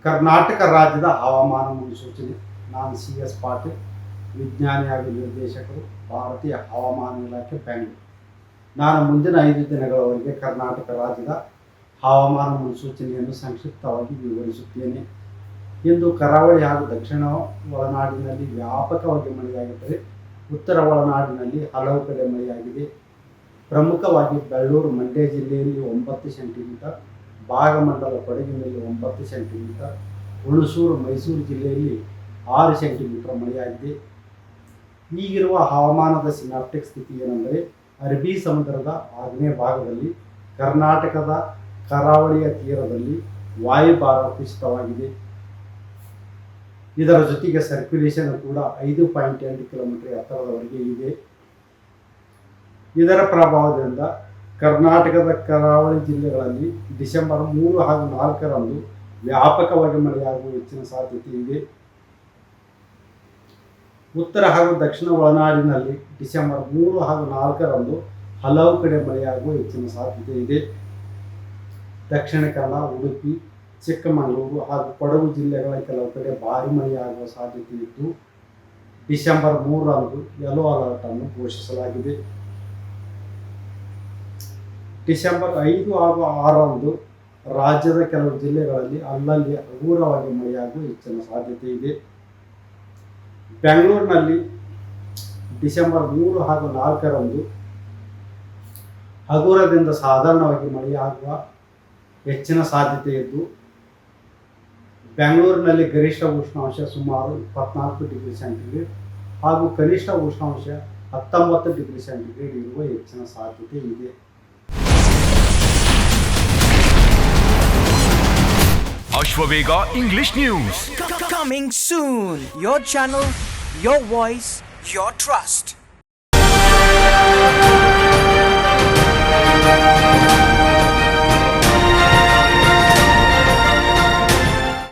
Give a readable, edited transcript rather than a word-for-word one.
ಕರ್ನಾಟಕ ರಾಜ್ಯದ ಹವಾಮಾನ ಮುನ್ಸೂಚನೆ. ನಾನು CS ಪಾಟೀಲ್, ವಿಜ್ಞಾನಿ ಹಾಗೂ ನಿರ್ದೇಶಕರು, ಭಾರತೀಯ ಹವಾಮಾನ ಇಲಾಖೆ, ಬೆಂಗಳೂರು. ನಾನು ಮುಂದಿನ 5 ದಿನಗಳವರೆಗೆ ಕರ್ನಾಟಕ ರಾಜ್ಯದ ಹವಾಮಾನ ಮುನ್ಸೂಚನೆಯನ್ನು ಸಂಕ್ಷಿಪ್ತವಾಗಿ ವಿವರಿಸುತ್ತೇನೆ. ಇಂದು ಕರಾವಳಿ ಹಾಗೂ ದಕ್ಷಿಣ ಒಳನಾಡಿನಲ್ಲಿ ವ್ಯಾಪಕವಾಗಿ ಮಳೆಯಾಗಿದ್ದರೆ ಉತ್ತರ ಒಳನಾಡಿನಲ್ಲಿ ಹಲವು ಕಡೆ ಮಳೆಯಾಗಿದೆ. ಪ್ರಮುಖವಾಗಿ ಬೆಳ್ಳೂರು, ಮಂಡ್ಯ ಜಿಲ್ಲೆಯಲ್ಲಿ 9 ಸೆಂಟಿಮೀಟರ್, ಭಾಗಮಂಡಲ ಕೊಡಗಿನಲ್ಲಿ 9 ಸೆಂಟಿಮೀಟರ್, ಹುಣಸೂರು, ಮೈಸೂರು ಜಿಲ್ಲೆಯಲ್ಲಿ 6 ಸೆಂಟಿಮೀಟರ್ ಮಳೆಯಾಗಿದೆ. ಈಗಿರುವ ಹವಾಮಾನದ ಸಿನಾಪ್ಟಿಕ್ ಸ್ಥಿತಿ ಏನೆಂದರೆ, ಅರಬ್ಬಿ ಸಮುದ್ರದ ಆಗ್ನೇಯ ಭಾಗದಲ್ಲಿ ಕರ್ನಾಟಕದ ಕರಾವಳಿಯ ತೀರದಲ್ಲಿ ವಾಯುಭಾರ ಕುಸಿತವಾಗಿದೆ. ಇದರ ಜೊತೆಗೆ ಸರ್ಕ್ಯುಲೇಷನ್ ಕೂಡ 5.8 ಕಿಲೋಮೀಟರ್ ಎತ್ತರದವರೆಗೆ ಇದೆ. ಇದರ ಪ್ರಭಾವದಿಂದ ಕರ್ನಾಟಕದ ಕರಾವಳಿ ಜಿಲ್ಲೆಗಳಲ್ಲಿ ಡಿಸೆಂಬರ್ 3 ಹಾಗೂ 4ರಂದು ವ್ಯಾಪಕವಾಗಿ ಮಳೆಯಾಗುವ ಹೆಚ್ಚಿನ ಸಾಧ್ಯತೆ ಇದೆ. ಉತ್ತರ ಹಾಗೂ ದಕ್ಷಿಣ ಒಳನಾಡಿನಲ್ಲಿ ಡಿಸೆಂಬರ್ 3 ಹಾಗೂ 4ರಂದು ಹಲವು ಕಡೆ ಮಳೆಯಾಗುವ ಹೆಚ್ಚಿನ ಸಾಧ್ಯತೆ ಇದೆ. ದಕ್ಷಿಣ ಕನ್ನಡ, ಉಡುಪಿ, ಚಿಕ್ಕಮಗಳೂರು ಹಾಗೂ ಕೊಡಗು ಜಿಲ್ಲೆಗಳ ಕೆಲವು ಕಡೆ ಭಾರಿ ಮಳೆಯಾಗುವ ಸಾಧ್ಯತೆ ಇದ್ದು, ಡಿಸೆಂಬರ್ 3ರಂದು ಯೆಲ್ಲೋ ಅಲರ್ಟ್ ಅನ್ನು ಘೋಷಿಸಲಾಗಿದೆ. ಡಿಸೆಂಬರ್ 5 ಹಾಗೂ 6ರಂದು ರಾಜ್ಯದ ಕೆಲವು ಜಿಲ್ಲೆಗಳಲ್ಲಿ ಅಲ್ಲಲ್ಲಿ ಹಗುರವಾಗಿ ಮಳೆಯಾಗುವ ಹೆಚ್ಚಿನ ಸಾಧ್ಯತೆ ಇದೆ. ಬೆಂಗಳೂರಿನಲ್ಲಿ ಡಿಸೆಂಬರ್ 3 ಹಾಗೂ 4ರಂದು ಹಗುರದಿಂದ ಸಾಧಾರಣವಾಗಿ ಮಳೆಯಾಗುವ ಹೆಚ್ಚಿನ ಸಾಧ್ಯತೆ ಇದ್ದು, ಬೆಂಗಳೂರಿನಲ್ಲಿ ಗರಿಷ್ಠ ಉಷ್ಣಾಂಶ ಸುಮಾರು 24 ಡಿಗ್ರಿ ಸೆಂಟಿಗ್ರೇಡ್ ಹಾಗೂ ಕನಿಷ್ಠ ಉಷ್ಣಾಂಶ 19 ಡಿಗ್ರಿ ಸೆಂಟಿಗ್ರೇಡ್ ಇರುವ ಹೆಚ್ಚಿನ ಸಾಧ್ಯತೆ ಇದೆ. Ashwavega English News. Coming soon. Your channel, your voice, your trust.